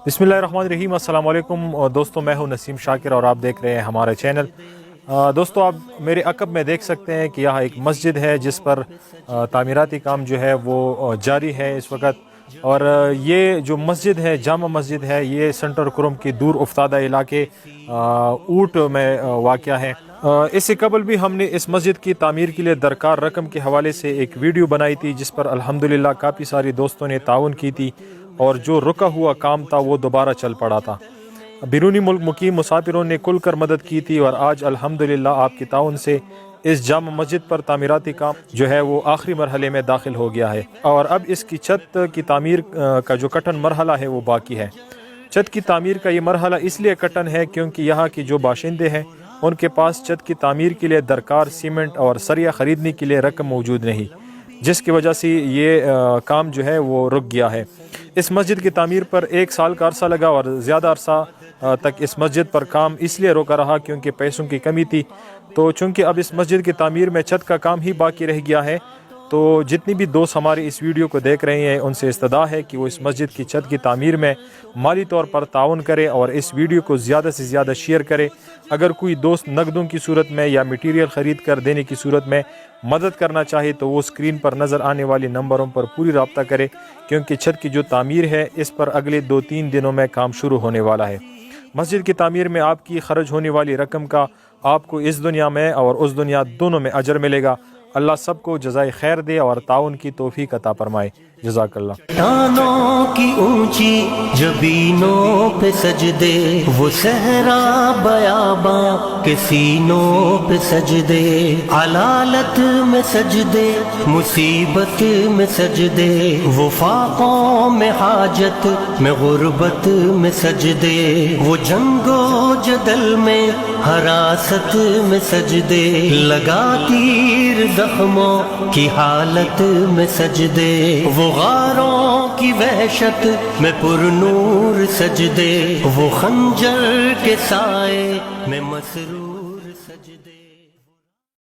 بسم اللہ الرحمن الرحیم، السلام علیکم دوستوں، میں ہوں نسیم شاکر اور آپ دیکھ رہے ہیں ہمارا چینل۔ دوستوں، آپ میرے عقب میں دیکھ سکتے ہیں کہ یہاں ایک مسجد ہے جس پر تعمیراتی کام جو ہے وہ جاری ہے اس وقت، اور یہ جو مسجد ہے جامع مسجد ہے، یہ سنٹرل کرم کی دور افتادہ علاقے اونٹ میں واقع ہے۔ اس سے قبل بھی ہم نے اس مسجد کی تعمیر کے لیے درکار رقم کے حوالے سے ایک ویڈیو بنائی تھی، جس پر الحمدللہ کافی ساری دوستوں نے تعاون کی تھی اور جو رکا ہوا کام تھا وہ دوبارہ چل پڑا تھا۔ بیرونی ملک مقیم مسافروں نے کھل کر مدد کی تھی، اور آج الحمدللہ آپ کی تعاون سے اس جامع مسجد پر تعمیراتی کام جو ہے وہ آخری مرحلے میں داخل ہو گیا ہے، اور اب اس کی چھت کی تعمیر کا جو کٹن مرحلہ ہے وہ باقی ہے۔ چھت کی تعمیر کا یہ مرحلہ اس لیے کٹن ہے کیونکہ یہاں کی جو باشندے ہیں ان کے پاس چھت کی تعمیر کے لیے درکار سیمنٹ اور سریہ خریدنے کے لیے رقم موجود نہیں، جس کی وجہ سے یہ کام جو ہے وہ رک گیا ہے۔ اس مسجد کی تعمیر پر 1 سال کا عرصہ لگا، اور زیادہ عرصہ تک اس مسجد پر کام اس لیے روکا رہا کیونکہ پیسوں کی کمی تھی۔ تو چونکہ اب اس مسجد کی تعمیر میں چھت کا کام ہی باقی رہ گیا ہے، تو جتنی بھی دوست ہمارے اس ویڈیو کو دیکھ رہے ہیں ان سے استدعا ہے کہ وہ اس مسجد کی چھت کی تعمیر میں مالی طور پر تعاون کرے اور اس ویڈیو کو زیادہ سے زیادہ شیئر کرے۔ اگر کوئی دوست نقدوں کی صورت میں یا میٹیریل خرید کر دینے کی صورت میں مدد کرنا چاہے تو وہ اسکرین پر نظر آنے والی نمبروں پر پوری رابطہ کرے، کیونکہ چھت کی جو تعمیر ہے اس پر اگلے 2-3 دنوں میں کام شروع ہونے والا ہے۔ مسجد کی تعمیر میں آپ کی خرچ ہونے والی رقم کا آپ کو اس دنیا میں اور اس دنیا دونوں میں اجر ملے گا۔ اللہ سب کو جزائے خیر دے اور تعاون کی توفیق عطا فرمائے۔ جزاک اللہ۔ ٹانوں کی اونچی جبینوں پہ سجدے، وہ صحرا بیاباں کے سینوں پہ سجدے، علالت میں سجدے، مصیبت میں سجدے، وہ فاقوں میں حاجت میں غربت میں سجدے، وہ جنگ و جدل میں حراست میں سجدے، لگا تیر زخموں کی حالت میں سجدے، وہ غاروں کی وحشت میں پر نور سجدے، وہ خنجر کے سائے میں مسرور